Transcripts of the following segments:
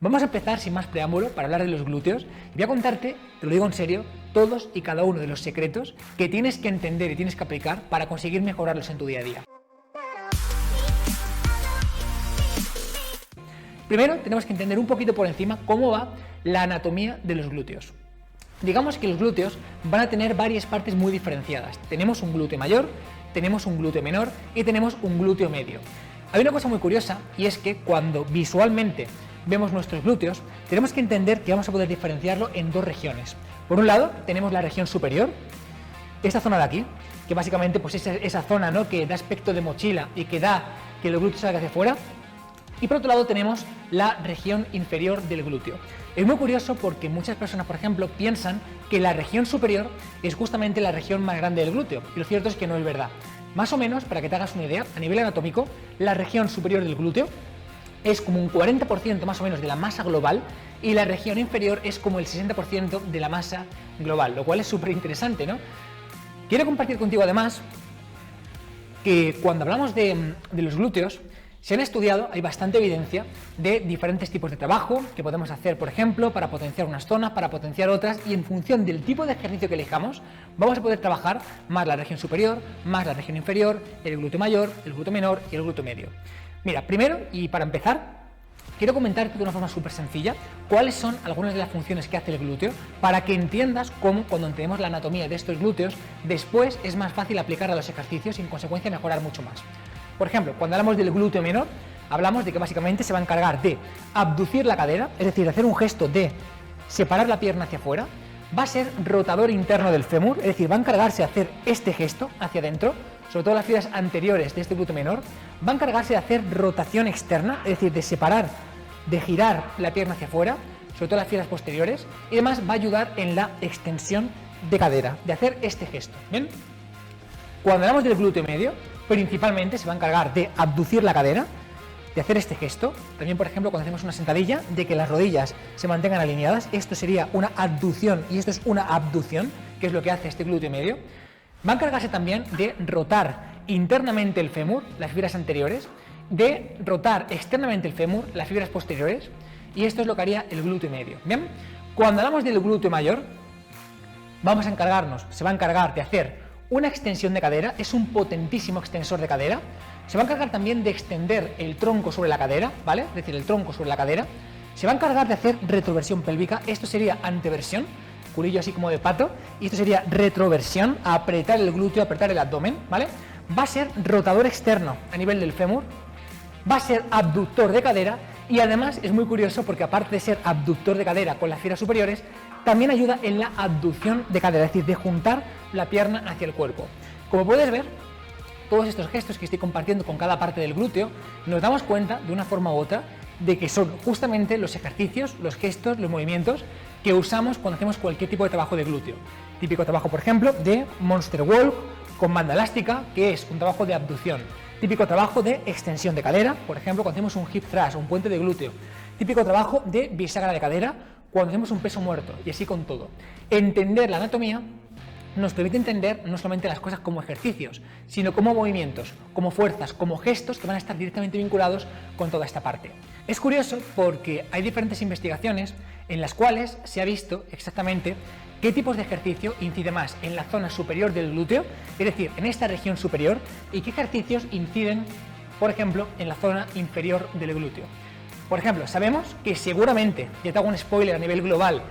Vamos a empezar sin más preámbulo para hablar de los glúteos y voy a contarte, te lo digo en serio, todos y cada uno de los secretos que tienes que entender y tienes que aplicar para conseguir mejorarlos en tu día a día. Primero tenemos que entender un poquito por encima cómo va la anatomía de los glúteos. Digamos que los glúteos van a tener varias partes muy diferenciadas. Tenemos un glúteo mayor, tenemos un glúteo menor y tenemos un glúteo medio. Hay una cosa muy curiosa y es que cuando visualmente vemos nuestros glúteos, tenemos que entender que vamos a poder diferenciarlo en dos regiones. Por un lado, tenemos la región superior, esta zona de aquí, que básicamente pues, es esa zona, ¿no?, que da aspecto de mochila y que da que el glúteo salga hacia afuera. Y por otro lado tenemos la región inferior del glúteo. Es muy curioso porque muchas personas, por ejemplo, piensan que la región superior es justamente la región más grande del glúteo, y lo cierto es que no es verdad. Más o menos, para que te hagas una idea, a nivel anatómico, la región superior del glúteo es como un 40% más o menos de la masa global y la región inferior es como el 60% de la masa global, lo cual es súper interesante, ¿no? Quiero compartir contigo además que cuando hablamos de los glúteos, se han estudiado, hay bastante evidencia de diferentes tipos de trabajo que podemos hacer, por ejemplo, para potenciar unas zonas, para potenciar otras, y en función del tipo de ejercicio que elijamos, vamos a poder trabajar más la región superior, más la región inferior, el glúteo mayor, el glúteo menor y el glúteo medio. Mira, primero y para empezar, quiero comentarte de una forma súper sencilla cuáles son algunas de las funciones que hace el glúteo para que entiendas cómo, cuando entendemos la anatomía de estos glúteos, después es más fácil aplicar a los ejercicios y en consecuencia mejorar mucho más. Por ejemplo, cuando hablamos del glúteo menor, hablamos de que básicamente se va a encargar de abducir la cadera, es decir, hacer un gesto de separar la pierna hacia afuera, va a ser rotador interno del fémur, es decir, va a encargarse de hacer este gesto hacia adentro, sobre todo las fibras anteriores de este glúteo menor, va a encargarse de hacer rotación externa, es decir, de separar, de girar la pierna hacia afuera, sobre todo las fibras posteriores, y además va a ayudar en la extensión de cadera, de hacer este gesto. ¿Bien? Cuando hablamos del glúteo medio, principalmente se va a encargar de abducir la cadera, de hacer este gesto. También, por ejemplo, cuando hacemos una sentadilla, de que las rodillas se mantengan alineadas. Esto sería una abducción y esto es una abducción, que es lo que hace este glúteo medio. Va a encargarse también de rotar internamente el fémur, las fibras anteriores, de rotar externamente el fémur, las fibras posteriores, y esto es lo que haría el glúteo medio. Bien, cuando hablamos del glúteo mayor, se va a encargar de hacer una extensión de cadera, es un potentísimo extensor de cadera. Se va a encargar también de extender el tronco sobre la cadera, ¿vale? Es decir, el tronco sobre la cadera. Se va a encargar de hacer retroversión pélvica, esto sería anteversión, culillo así como de pato, y esto sería retroversión, apretar el glúteo, apretar el abdomen, ¿vale? Va a ser rotador externo a nivel del fémur, va a ser abductor de cadera y además es muy curioso porque aparte de ser abductor de cadera con las fibras superiores, también ayuda en la abducción de cadera, es decir, de juntar la pierna hacia el cuerpo. Como puedes ver, todos estos gestos que estoy compartiendo con cada parte del glúteo, nos damos cuenta de una forma u otra de que son justamente los ejercicios, los gestos, los movimientos que usamos cuando hacemos cualquier tipo de trabajo de glúteo. Típico trabajo, por ejemplo, de Monster Walk con banda elástica, que es un trabajo de abducción. Típico trabajo de extensión de cadera, por ejemplo, cuando hacemos un hip thrust, un puente de glúteo. Típico trabajo de bisagra de cadera, cuando hacemos un peso muerto, y así con todo. Entender la anatomía nos permite entender no solamente las cosas como ejercicios, sino como movimientos, como fuerzas, como gestos que van a estar directamente vinculados con toda esta parte. Es curioso porque hay diferentes investigaciones en las cuales se ha visto exactamente qué tipos de ejercicio incide más en la zona superior del glúteo, es decir, en esta región superior, y qué ejercicios inciden, por ejemplo, en la zona inferior del glúteo. Por ejemplo, sabemos que seguramente, ya te hago un spoiler a nivel global,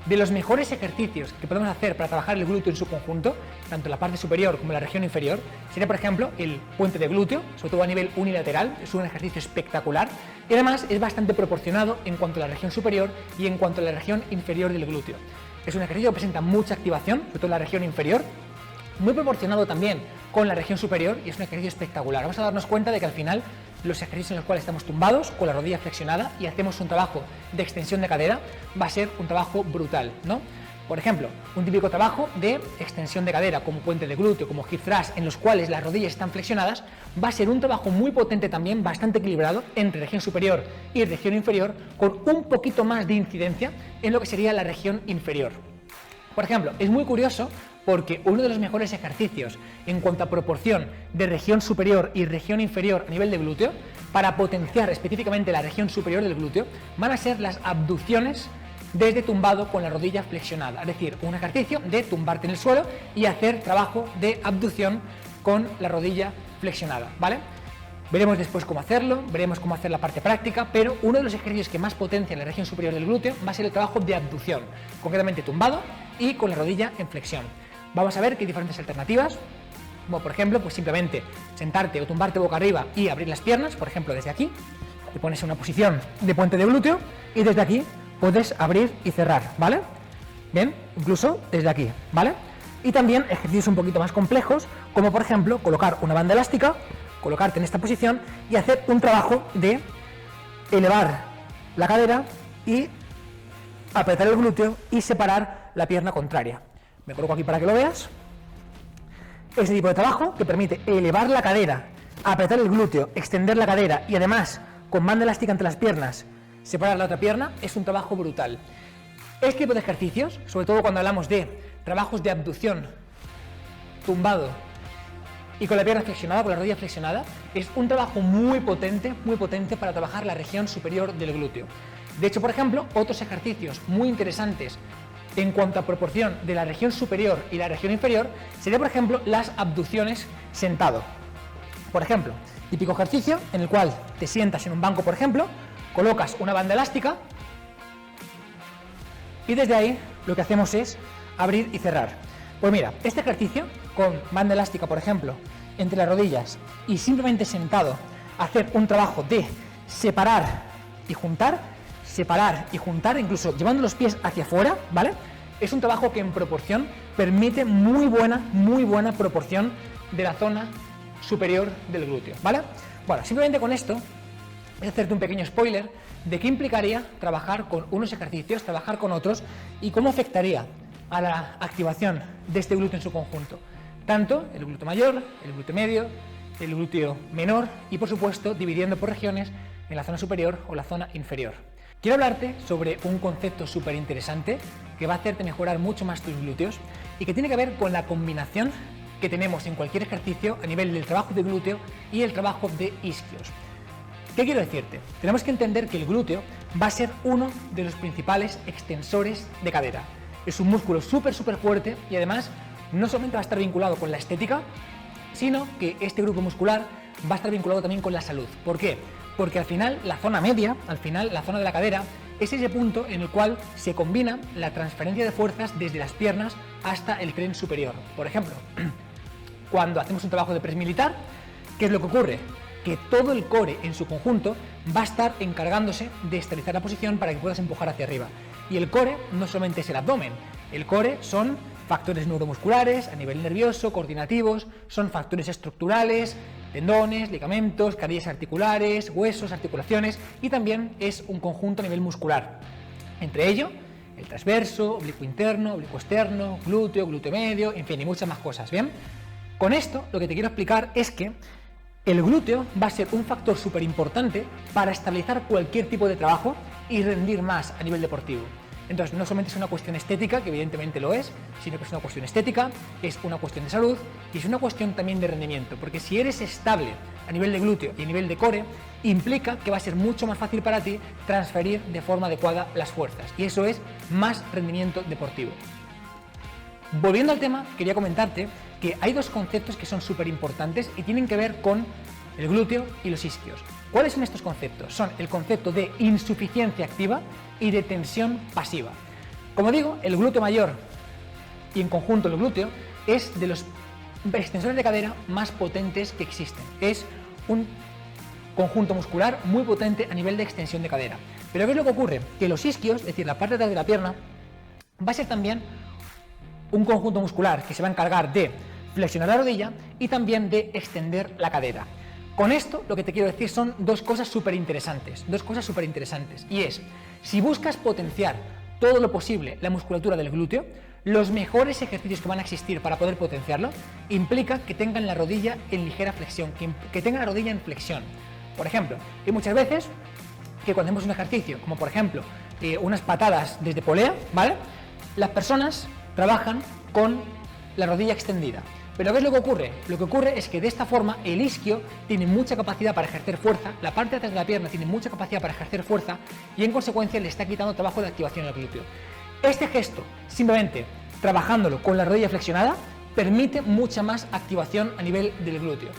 de los mejores ejercicios que podemos hacer para trabajar el glúteo en su conjunto, tanto en la parte superior como en la región inferior, sería, por ejemplo, el puente de glúteo, sobre todo a nivel unilateral, es un ejercicio espectacular y además es bastante proporcionado en cuanto a la región superior y en cuanto a la región inferior del glúteo. Es un ejercicio que presenta mucha activación, sobre todo en la región inferior, muy proporcionado también con la región superior y es un ejercicio espectacular. Vamos a darnos cuenta de que al final los ejercicios en los cuales estamos tumbados con la rodilla flexionada y hacemos un trabajo de extensión de cadera va a ser un trabajo brutal, ¿no? Por ejemplo, un típico trabajo de extensión de cadera como puente de glúteo, como hip thrust, en los cuales las rodillas están flexionadas, va a ser un trabajo muy potente también, bastante equilibrado entre región superior y región inferior, con un poquito más de incidencia en lo que sería la región inferior. Por ejemplo, es muy curioso porque uno de los mejores ejercicios en cuanto a proporción de región superior y región inferior a nivel de glúteo para potenciar específicamente la región superior del glúteo van a ser las abducciones desde tumbado con la rodilla flexionada, es decir, un ejercicio de tumbarte en el suelo y hacer trabajo de abducción con la rodilla flexionada, ¿vale? Veremos después cómo hacerlo, veremos cómo hacer la parte práctica, pero uno de los ejercicios que más potencia la región superior del glúteo va a ser el trabajo de abducción, concretamente tumbado y con la rodilla en flexión. Vamos a ver que hay diferentes alternativas, como por ejemplo, pues simplemente sentarte o tumbarte boca arriba y abrir las piernas, por ejemplo desde aquí, te pones en una posición de puente de glúteo y desde aquí puedes abrir y cerrar, ¿vale? Bien, incluso desde aquí, ¿vale? Y también ejercicios un poquito más complejos, como por ejemplo colocar una banda elástica, colocarte en esta posición y hacer un trabajo de elevar la cadera y apretar el glúteo y separar la pierna contraria. Me coloco aquí para que lo veas. Ese tipo de trabajo que permite elevar la cadera, apretar el glúteo, extender la cadera y además con banda elástica entre las piernas, separar la otra pierna, es un trabajo brutal. Este tipo de ejercicios, sobre todo cuando hablamos de trabajos de abducción, tumbado y con la pierna flexionada, con la rodilla flexionada, es un trabajo muy potente para trabajar la región superior del glúteo. De hecho, por ejemplo, otros ejercicios muy interesantes en cuanto a proporción de la región superior y la región inferior sería, por ejemplo, las abducciones sentado. Por ejemplo, típico ejercicio en el cual te sientas en un banco, por ejemplo, colocas una banda elástica y desde ahí lo que hacemos es abrir y cerrar. Pues mira, este ejercicio con banda elástica, por ejemplo, entre las rodillas y simplemente sentado, hacer un trabajo de separar y juntar, incluso llevando los pies hacia afuera, ¿vale? Es un trabajo que en proporción permite muy buena proporción de la zona superior del glúteo, ¿vale? Bueno, simplemente con esto voy a hacerte un pequeño spoiler de qué implicaría trabajar con unos ejercicios, trabajar con otros y cómo afectaría a la activación de este glúteo en su conjunto. Tanto el glúteo mayor, el glúteo medio, el glúteo menor y por supuesto dividiendo por regiones en la zona superior o la zona inferior. Quiero hablarte sobre un concepto súper interesante que va a hacerte mejorar mucho más tus glúteos y que tiene que ver con la combinación que tenemos en cualquier ejercicio a nivel del trabajo de glúteo y el trabajo de isquios. ¿Qué quiero decirte? Tenemos que entender que el glúteo va a ser uno de los principales extensores de cadera. Es un músculo súper fuerte y además no solamente va a estar vinculado con la estética, sino que este grupo muscular va a estar vinculado también con la salud. ¿Por qué? Porque al final la zona media, la zona de la cadera, es ese punto en el cual se combina la transferencia de fuerzas desde las piernas hasta el tren superior. Por ejemplo, cuando hacemos un trabajo de press militar, ¿qué es lo que ocurre? Que todo el core en su conjunto va a estar encargándose de estabilizar la posición para que puedas empujar hacia arriba. Y el core no solamente es el abdomen, el core son factores neuromusculares a nivel nervioso, coordinativos, son factores estructurales, tendones, ligamentos, cadillas articulares, huesos, articulaciones y también es un conjunto a nivel muscular. Entre ello, el transverso, oblicuo interno, oblicuo externo, glúteo, glúteo medio, en fin, y muchas más cosas, ¿bien? Con esto lo que te quiero explicar es que el glúteo va a ser un factor súper importante para estabilizar cualquier tipo de trabajo y rendir más a nivel deportivo. Entonces, no solamente es una cuestión estética, que evidentemente lo es, sino que es una cuestión estética, es una cuestión de salud y es una cuestión también de rendimiento, porque si eres estable a nivel de glúteo y a nivel de core, implica que va a ser mucho más fácil para ti transferir de forma adecuada las fuerzas y eso es más rendimiento deportivo. Volviendo al tema, quería comentarte que hay dos conceptos que son súper importantes y tienen que ver con el glúteo y los isquios. ¿Cuáles son estos conceptos? Son el concepto de insuficiencia activa y de tensión pasiva. Como digo, el glúteo mayor y en conjunto el glúteo es de los extensores de cadera más potentes que existen. Es un conjunto muscular muy potente a nivel de extensión de cadera. Pero ¿qué es lo que ocurre? Que los isquios, es decir, la parte de atrás de la pierna, va a ser también un conjunto muscular que se va a encargar de flexionar la rodilla y también de extender la cadera. Con esto lo que te quiero decir son dos cosas súper interesantes, y es, si buscas potenciar todo lo posible la musculatura del glúteo, los mejores ejercicios que van a existir para poder potenciarlo implica que tengan la rodilla en ligera flexión, que tengan la rodilla en flexión. Por ejemplo, hay muchas veces que cuando hacemos un ejercicio, como por ejemplo unas patadas desde polea, ¿vale? Las personas trabajan con la rodilla extendida. Pero ¿qué es lo que ocurre? Lo que ocurre es que de esta forma el isquio tiene mucha capacidad para ejercer fuerza, la parte de atrás de la pierna tiene mucha capacidad para ejercer fuerza y en consecuencia le está quitando trabajo de activación al glúteo. Este gesto, simplemente trabajándolo con la rodilla flexionada, permite mucha más activación a nivel del glúteo.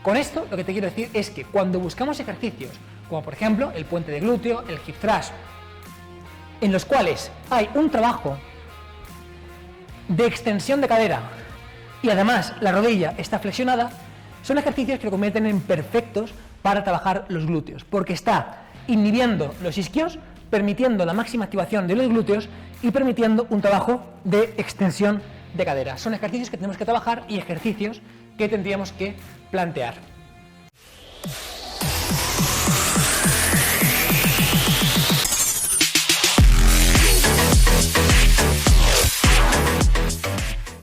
Con esto lo que te quiero decir es que cuando buscamos ejercicios, como por ejemplo el puente de glúteo, el hip thrust, en los cuales hay un trabajo de extensión de cadera y además la rodilla está flexionada, son ejercicios que lo convierten en perfectos para trabajar los glúteos, porque está inhibiendo los isquios, permitiendo la máxima activación de los glúteos y permitiendo un trabajo de extensión de cadera. Son ejercicios que tenemos que trabajar y ejercicios que tendríamos que plantear.